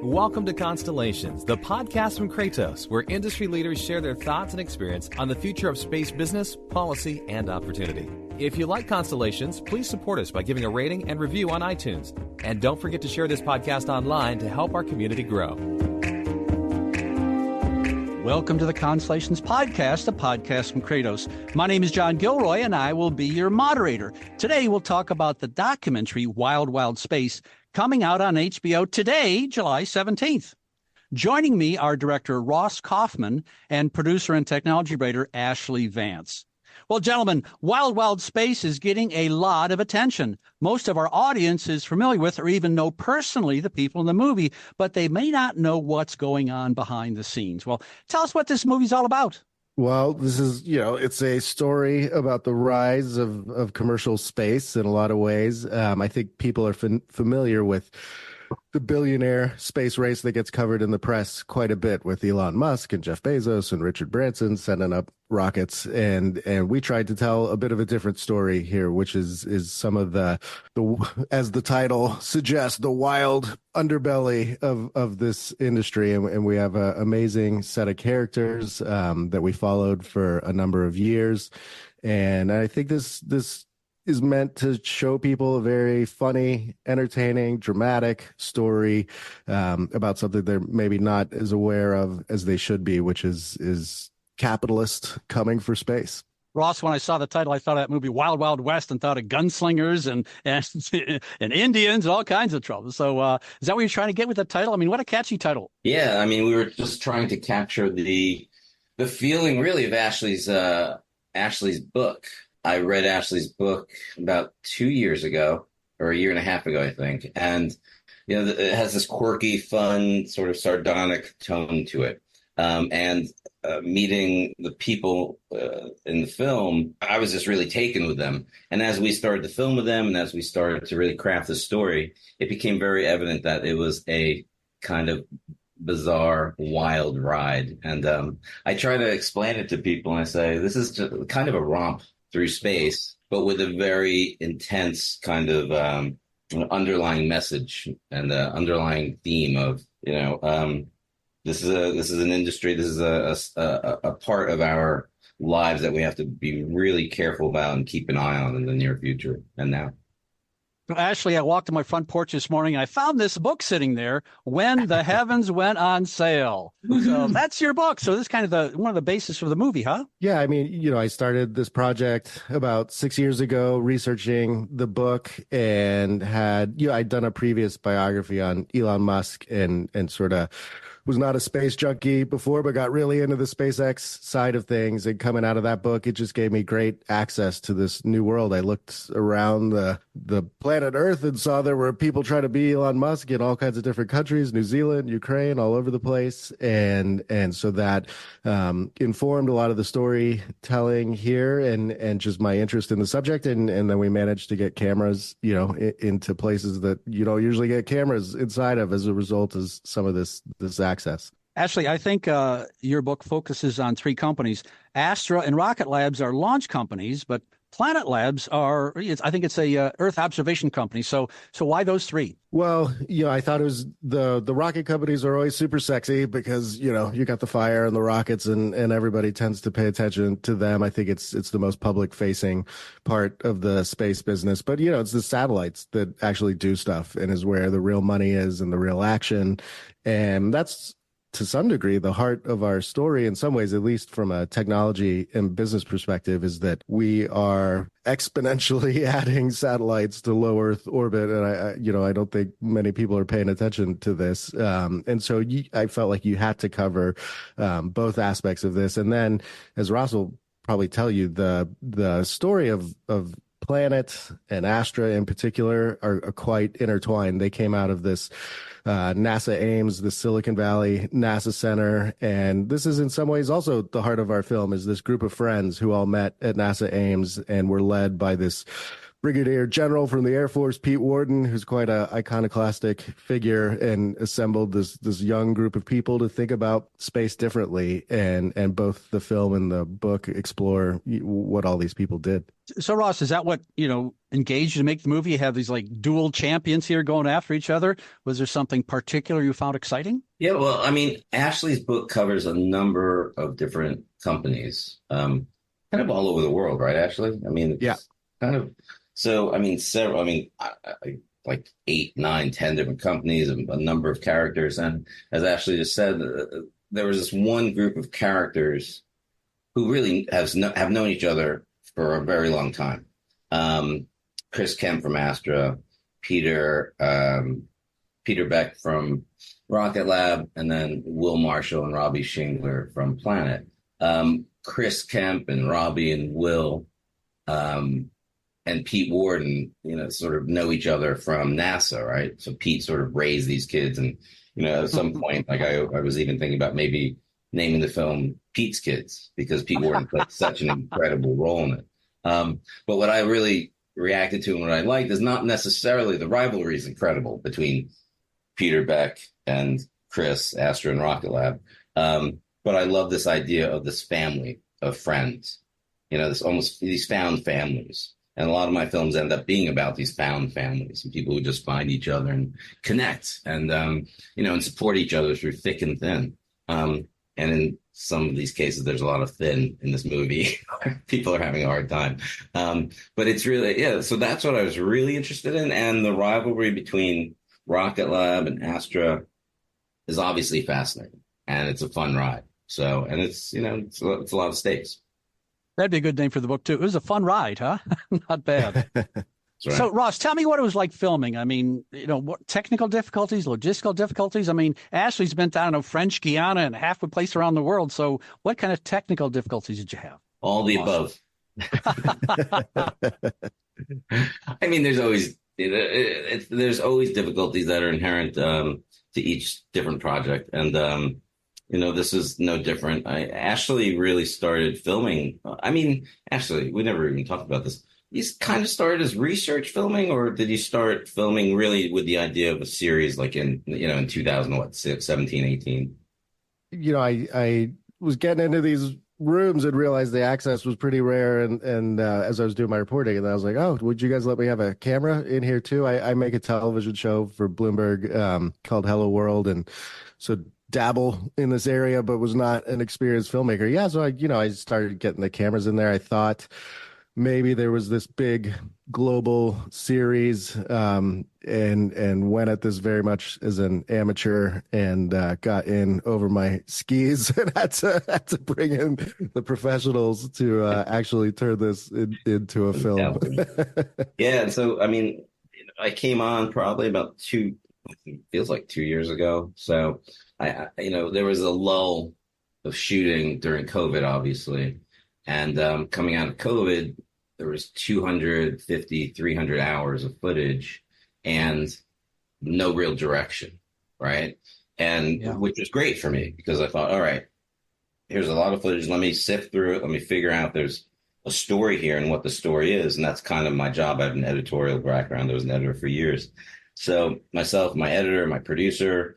Welcome to Constellations, the podcast from Kratos, where industry leaders share their thoughts and experience on the future of space business, policy, and opportunity. If you like Constellations, please support us by giving a rating and review on iTunes. And don't forget to share this podcast online to help our community grow. Welcome to the Constellations Podcast, a podcast from Kratos. My name is John Gilroy, and I will be your moderator. Today, we'll talk about the documentary Wild Wild Space, coming out on HBO today, July 17th. Joining me are director Ross Kauffman and producer and technology writer Ashlee Vance. Well, gentlemen, Wild Wild Space is getting a lot of attention. Most of our audience is familiar with or even know personally the people in the movie, but they may not know what's going on behind the scenes. Well, tell us what this movie's all about. Well, this is, it's a story about the rise of commercial space in a lot of ways. I think people are familiar with the billionaire space race that gets covered in the press quite a bit with Elon Musk and Jeff Bezos and Richard Branson sending up rockets. And we tried to tell a bit of a different story here, which is some of the as the title suggests, the wild underbelly of this industry. And we have an amazing set of characters that we followed for a number of years. And I think this is meant to show people a very funny, entertaining, dramatic story about something they're maybe not as aware of as they should be, which is capitalist coming for space. Ross, when I saw the title, I thought of that movie Wild Wild West and thought of gunslingers and Indians, all kinds of trouble. So is that what you're trying to get with the title? I mean, what a catchy title. Yeah, I mean, we were just trying to capture the feeling really of Ashlee's book. I read Ashlee's book about 2 years ago, or a year and a half ago, I think. And, it has this quirky, fun, sort of sardonic tone to it. Meeting the people in the film, I was just really taken with them. And as we started to film with them and as we started to really craft the story, it became very evident that it was a kind of bizarre, wild ride. And I try to explain it to people, and I say, this is just kind of a romp through space, but with a very intense kind of underlying message and the underlying theme of, this is an industry, this is a part of our lives that we have to be really careful about and keep an eye on in the near future and now. Well, Ashlee, I walked to my front porch this morning and I found this book sitting there, When the Heavens Went on Sale. So that's your book. So this is kind of one of the bases for the movie, huh? Yeah, I mean, I started this project about 6 years ago researching the book and I'd done a previous biography on Elon Musk and sort of was not a space junkie before, but got really into the SpaceX side of things. And coming out of that book, it just gave me great access to this new world. I looked around the planet Earth and saw there were people trying to be Elon Musk in all kinds of different countries, New Zealand, Ukraine, all over the place. And so that informed a lot of the storytelling here and just my interest in the subject. And then we managed to get cameras, into places that you don't usually get cameras inside of as a result of some of this access. Ashlee, I think your book focuses on three companies. Astra and Rocket Labs are launch companies, but Planet Labs I think it's a Earth observation company. So why those three? Well, I thought it was the rocket companies are always super sexy because, you got the fire and the rockets and everybody tends to pay attention to them. I think it's the most public facing part of the space business. But, it's the satellites that actually do stuff and is where the real money is and the real action. And that's to some degree the heart of our story in some ways, at least from a technology and business perspective, is that we are exponentially adding satellites to low Earth orbit. And I don't think many people are paying attention to this. And so I felt like you had to cover both aspects of this. And then, as Ross will probably tell you, the story of Planet and Astra in particular are quite intertwined. They came out of this NASA Ames, the Silicon Valley NASA Center. And this is in some ways also the heart of our film, is this group of friends who all met at NASA Ames and were led by this brigadier general from the Air Force, Pete Worden, who's quite a iconoclastic figure, and assembled this young group of people to think about space differently. And both the film and the book explore what all these people did. So Ross, is that what, engaged you to make the movie? You have these like dual champions here going after each other. Was there something particular you found exciting? Yeah, well, I mean, Ashlee's book covers a number of different companies, kind of all over the world, right, Ashlee? I mean, it's yeah, kind of. So, I mean, several, I mean, like 8, 9, 10 different companies, a number of characters. And as Ashlee just said, there was this one group of characters who really have known each other for a very long time. Chris Kemp from Astra, Peter Beck from Rocket Lab, and then Will Marshall and Robbie Shingler from Planet. Chris Kemp and Robbie and Will, and Pete Worden, sort of know each other from NASA, right? So Pete sort of raised these kids. And, at some point, like I was even thinking about maybe naming the film Pete's Kids, because Pete Worden played such an incredible role in it. But what I really reacted to and what I liked is not necessarily the rivalry is incredible between Peter Beck and Chris, Astra and Rocket Lab. But I love this idea of this family of friends, these found families. And a lot of my films end up being about these found families and people who just find each other and connect and, and support each other through thick and thin. And in some of these cases, there's a lot of thin in this movie. People are having a hard time. But it's really, so that's what I was really interested in. And the rivalry between Rocket Lab and Astra is obviously fascinating. And it's a fun ride. So, and it's, it's a lot of stakes. That'd be a good name for the book, too. It was a fun ride, huh? Not bad. Right. So, Ross, tell me what it was like filming. I mean, what technical difficulties, logistical difficulties? I mean, Ashlee's been down to French Guiana and half a place around the world. So what kind of technical difficulties did you have? All the above. I mean, there's always difficulties that are inherent to each different project. And, this is no different. Ashlee really started filming. I mean, Ashlee, we never even talked about this. You kind of started as research filming, or did you start filming really with the idea of a series like in 2017, 18? I was getting into these rooms and realized the access was pretty rare. And as I was doing my reporting, and I was like, oh, would you guys let me have a camera in here too? I make a television show for Bloomberg called Hello World. And so dabble in this area, but was not an experienced filmmaker. Yeah. So I started getting the cameras in there. I thought maybe there was this big global series, and went at this very much as an amateur, and got in over my skis and had to bring in the professionals to actually turn this into a film. Yeah. So, I mean, I came on probably about feels like 2 years ago. So there was a lull of shooting during COVID, obviously. And coming out of COVID, there was 250, 300 hours of footage and no real direction, right? And which was great for me, because I thought, all right, here's a lot of footage. Let me sift through it. Let me figure out there's a story here and what the story is. And that's kind of my job. I have an editorial background. I was an editor for years. So myself, my editor, my producer,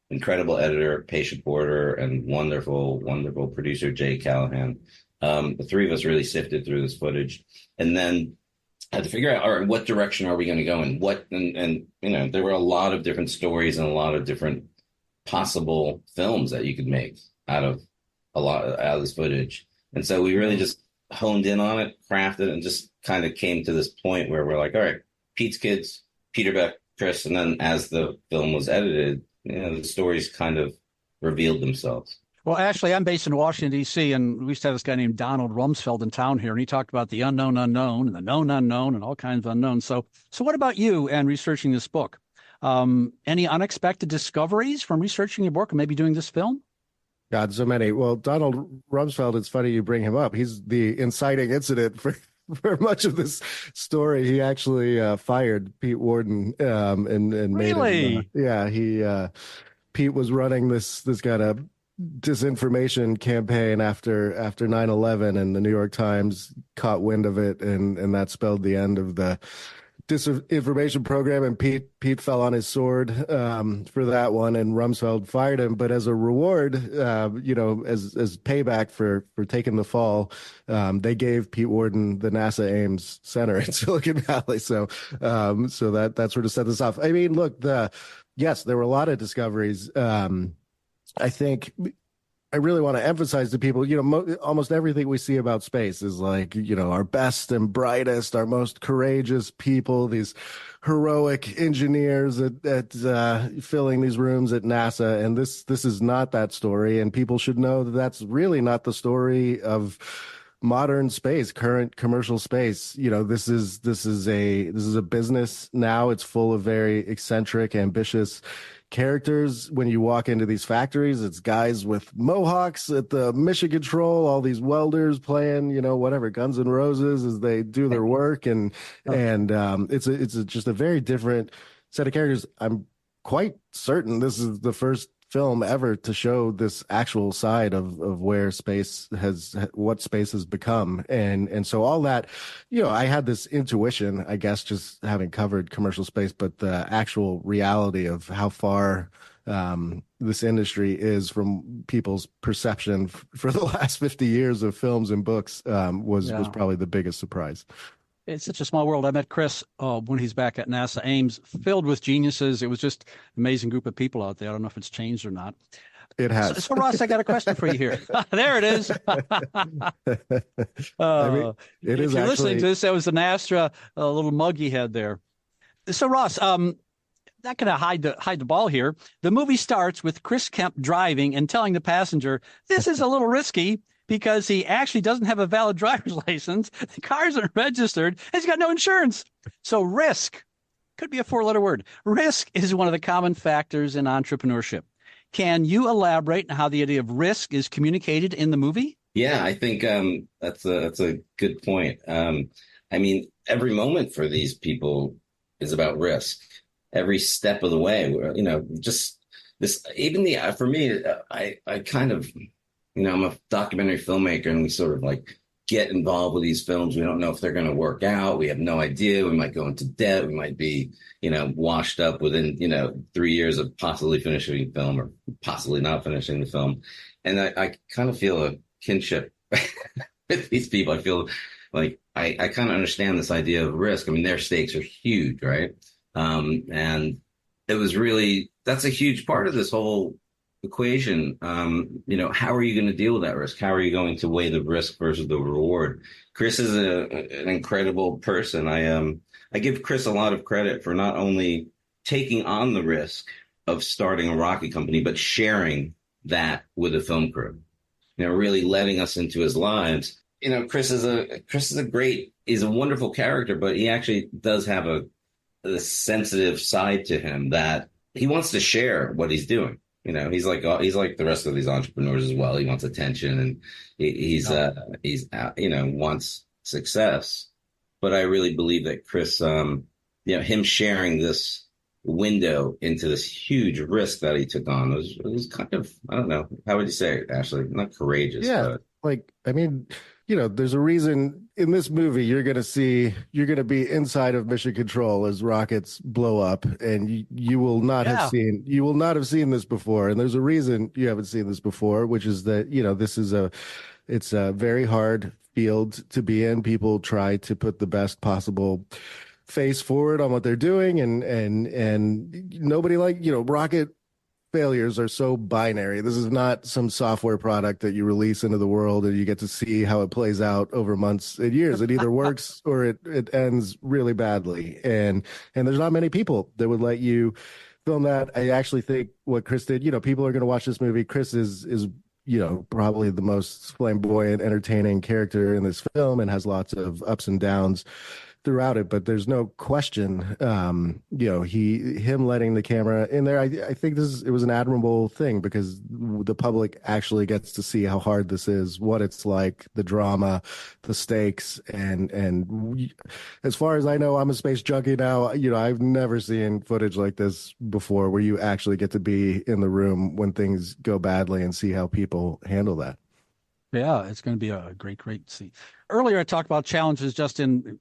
incredible editor, Patient Porter, and wonderful, wonderful producer, Jay Callahan. The three of us really sifted through this footage, and then had to figure out, all right, what direction are we going to go in? And there were a lot of different stories and a lot of different possible films that you could make out of this footage. And so we really just honed in on it, crafted, and just kind of came to this point where we're like, all right, Pete's Kids, Peter Beck, Chris, and then as the film was edited, the stories kind of revealed themselves. Well, Ashlee, I'm based in Washington, D.C., and we used to have this guy named Donald Rumsfeld in town here, and he talked about the unknown unknown and the known unknown and all kinds of unknowns. So what about you and researching this book? Any unexpected discoveries from researching your book and maybe doing this film? God, so many. Well, Donald Rumsfeld, it's funny you bring him up. He's the inciting incident for much of this story. He actually fired Pete Worden and made him. Pete was running this kind of disinformation campaign after 9/11, and the New York Times caught wind of it, and that spelled the end of the disinformation program, and Pete fell on his sword for that one, and Rumsfeld fired him. But as a reward, as payback for taking the fall, they gave Pete Worden the NASA Ames Center in Silicon Valley. So that sort of set this off. I mean, look, yes, there were a lot of discoveries. I think I really want to emphasize to people, almost everything we see about space is like, our best and brightest, our most courageous people, these heroic engineers at filling these rooms at NASA. And this is not that story. And people should know that that's really not the story of modern space, current commercial space. This is a business now. It's full of very eccentric, ambitious characters. When you walk into these factories, it's guys with mohawks at the mission control, all these welders playing, whatever, Guns N' Roses as they do their work. And it's just a very different set of characters. I'm quite certain this is the first film ever to show this actual side of what space has become. And so all that, I had this intuition, I guess, just having covered commercial space, but the actual reality of how far this industry is from people's perception for the last 50 years of films and books was probably the biggest surprise. It's such a small world. I met Chris when he's back at NASA Ames, filled with geniuses. It was just an amazing group of people out there. I don't know if it's changed or not. It has. So Ross, I got a question for you here. There it is. It is. If you're listening to this, that was an Astra, a little mug he had there. So Ross, not going to hide the ball here. The movie starts with Chris Kemp driving and telling the passenger, "This is a little risky," because he actually doesn't have a valid driver's license, the car isn't registered, and he's got no insurance. So risk could be a four-letter word. Risk is one of the common factors in entrepreneurship. Can you elaborate on how the idea of risk is communicated in the movie? Yeah, I think that's a good point. I mean, every moment for these people is about risk. Every step of the way, just this. Even for me, I kind of. I'm a documentary filmmaker, and we sort of like get involved with these films. We don't know if they're going to work out. We have no idea. We might go into debt. We might be, washed up within, 3 years of possibly finishing the film or possibly not finishing the film. And I kind of feel a kinship with these people. I feel like I kind of understand this idea of risk. I mean, their stakes are huge, right? And it was really, that's a huge part of this whole equation. How are you going to deal with that risk? How are you going to weigh the risk versus the reward? Chris is an incredible person. I give Chris a lot of credit for not only taking on the risk of starting a rocket company, but sharing that with the film crew. Really letting us into his lives. Chris is he's a wonderful character, but he actually does have a sensitive side to him that he wants to share what he's doing. He's like the rest of these entrepreneurs as well. He wants attention, and he's wants success. But I really believe that Chris, him sharing this window into this huge risk that he took on was kind of, I don't know, how would you say it, Ashlee? Not courageous. Yeah, but... there's a reason in this movie you're going to be inside of mission control as rockets blow up, and you will not have seen this before. And there's a reason you haven't seen this before, which is that, it's a very hard field to be in. People try to put the best possible face forward on what they're doing, and nobody rocket failures are so binary. This is not some software product that you release into the world and you get to see how it plays out over months and years. It either works or it ends really badly. And there's not many people that would let you film that. I actually think what Chris did, people are going to watch this movie. Chris is probably the most flamboyant, entertaining character in this film, and has lots of ups and downs throughout it, but there's no question, him letting the camera in there. I think it was an admirable thing because the public actually gets to see how hard this is, what it's like, the drama, the stakes, and as far as I know, I'm a space junkie now. I've never seen footage like this before, where you actually get to be in the room when things go badly and see how people handle that. Yeah, it's going to be a great scene. Earlier, I talked about challenges just in,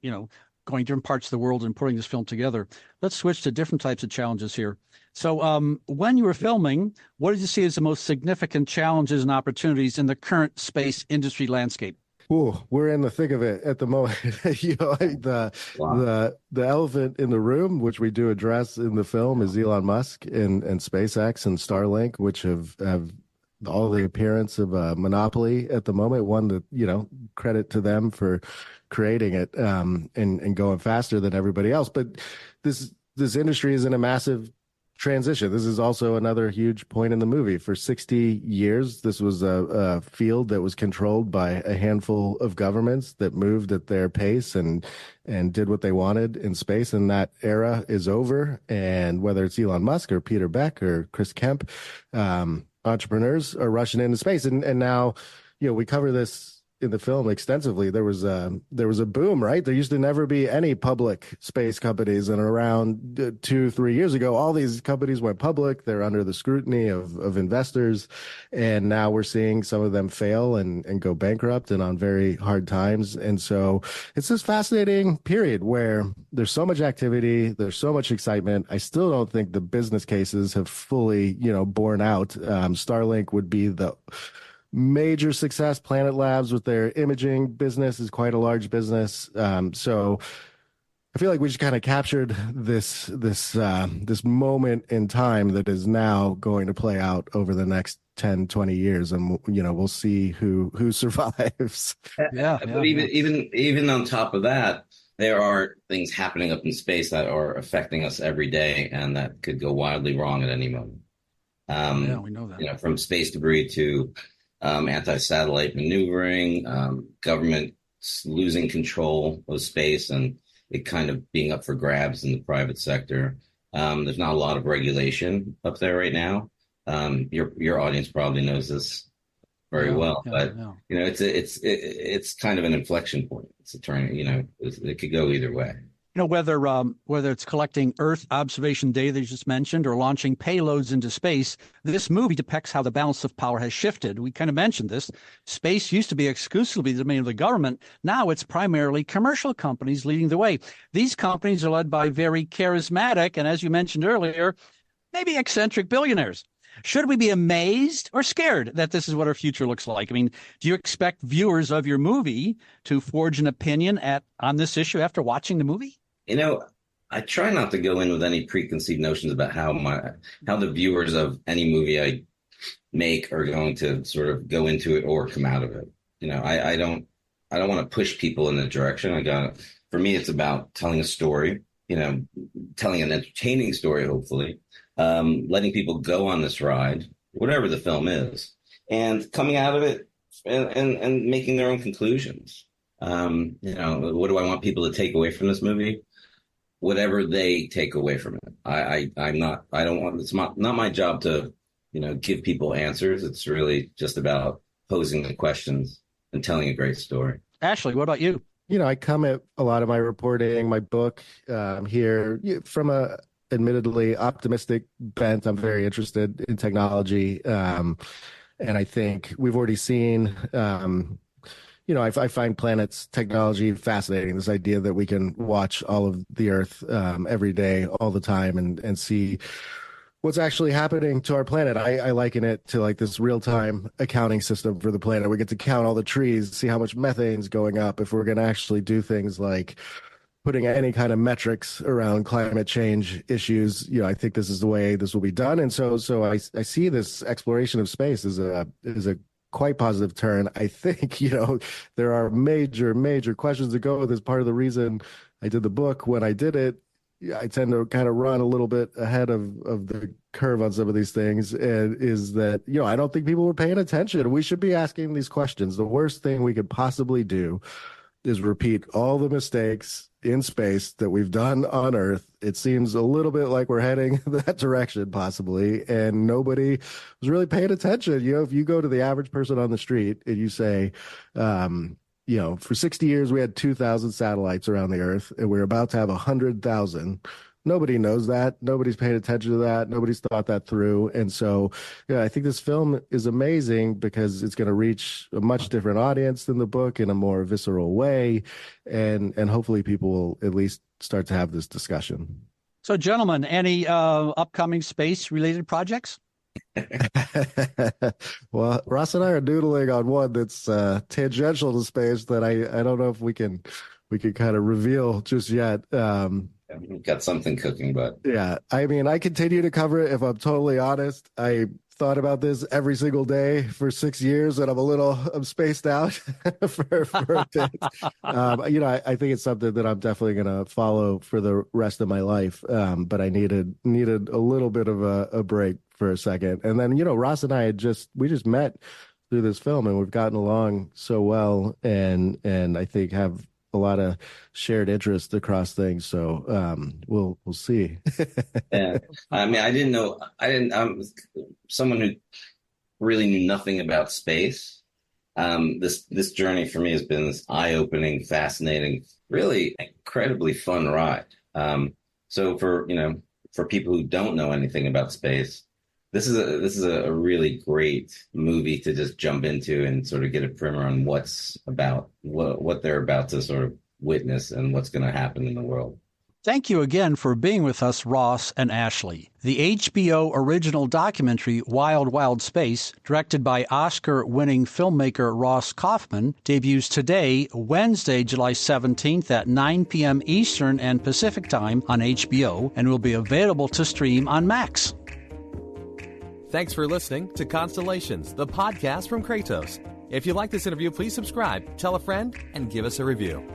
going different parts of the world and putting this film together. Let's switch to different types of challenges here. So when you were filming, what did you see as the most significant challenges and opportunities in the current space industry landscape? Ooh, we're in the thick of it at the moment. The elephant in the room, which we do address in the film, is Elon Musk and SpaceX and Starlink, which have all the appearance of a monopoly at the moment. One that, credit to them for creating it and going faster than everybody else. But this industry is in a massive transition. This is also another huge point in the movie. For 60 years, this was a field that was controlled by a handful of governments that moved at their pace and did what they wanted in space. And that era is over. And whether it's Elon Musk or Peter Beck or Chris Kemp, entrepreneurs are rushing into space. And now, we cover this in the film extensively. There was a boom, right? There used to never be any public space companies, and around 2-3 years ago, all these companies went public. They're under the scrutiny of investors, and now we're seeing some of them fail and go bankrupt and on very hard times. And so it's this fascinating period where there's so much activity, there's so much excitement. I still don't think the business cases have fully, borne out. Starlink would be the major success. Planet Labs with their imaging business is quite a large business. So I feel like we just kind of captured this moment in time that is now going to play out over the next 10-20 years, and we'll see who survives. But even on top of that, there are things happening up in space that are affecting us every day and that could go wildly wrong at any moment. We know that. From space debris to anti-satellite maneuvering, government losing control of space and it kind of being up for grabs in the private sector. There's not a lot of regulation up there right now. Your audience probably knows this very well, but it's kind of an inflection point. It's a turn. It could go either way. Whether it's collecting Earth observation data that you just mentioned or launching payloads into space, this movie depicts how the balance of power has shifted. We kind of mentioned this. Space used to be exclusively the domain of the government. Now it's primarily commercial companies leading the way. These companies are led by very charismatic and, as you mentioned earlier, maybe eccentric billionaires. Should we be amazed or scared that this is what our future looks like? I mean, do you expect viewers of your movie to forge an opinion on this issue after watching the movie? I try not to go in with any preconceived notions about how the viewers of any movie I make are going to sort of go into it or come out of it. I don't want to push people in a direction. For me, it's about telling a story, telling an entertaining story, hopefully, letting people go on this ride, whatever the film is, and coming out of it and making their own conclusions. What do I want people to take away from this movie? Whatever they take away from it. It's not my job to, give people answers. It's really just about posing the questions and telling a great story. Ashlee, what about you? I come at a lot of my reporting, my book here from a admittedly optimistic bent. I'm very interested in technology. And I think we've already seen, I find planets technology fascinating. This idea that we can watch all of the Earth every day, all the time, and see what's actually happening to our planet. I liken it to like this real-time accounting system for the planet. We get to count all the trees, see how much methane's going up. If we're going to actually do things like putting any kind of metrics around climate change issues, I think this is the way this will be done. And so I see this exploration of space as a quite positive turn. I think, there are major questions to go with. As part of the reason I did the book when I did it, I tend to kind of run a little bit ahead of the curve on some of these things, and is that, I don't think people were paying attention. We should be asking these questions. The worst thing we could possibly do is repeat all the mistakes in space that we've done on Earth. It seems a little bit like we're heading that direction, possibly, and nobody was really paying attention. If you go to the average person on the street and you say, for 60 years we had 2,000 satellites around the Earth, and we're about to have 100,000. Nobody knows that. Nobody's paid attention to that. Nobody's thought that through. And so, I think this film is amazing because it's going to reach a much different audience than the book in a more visceral way. And hopefully people will at least start to have this discussion. So, gentlemen, any upcoming space-related projects? Well, Ross and I are doodling on one that's tangential to space that I don't know if we can kind of reveal just yet. We've got something cooking, but yeah, I mean, I continue to cover it. If I'm totally honest, I thought about this every single day for 6 years, and I'm spaced out for a bit. I think it's something that I'm definitely going to follow for the rest of my life. But I needed a little bit of a break for a second. And then, Ross and I we just met through this film, and we've gotten along so well, and I think have a lot of shared interest across things. So we'll see. Yeah. I mean, I'm someone who really knew nothing about space. This journey for me has been this eye-opening, fascinating, really incredibly fun ride. So for people who don't know anything about space, this is a really great movie to just jump into and sort of get a primer on what they're about to sort of witness and what's going to happen in the world. Thank you again for being with us, Ross and Ashlee. The HBO original documentary Wild Wild Space, directed by Oscar-winning filmmaker Ross Kauffman, debuts today, Wednesday, July 17th at 9 p.m. Eastern and Pacific Time on HBO, and will be available to stream on Max. Thanks for listening to Constellations, the podcast from Kratos. If you like this interview, please subscribe, tell a friend, and give us a review.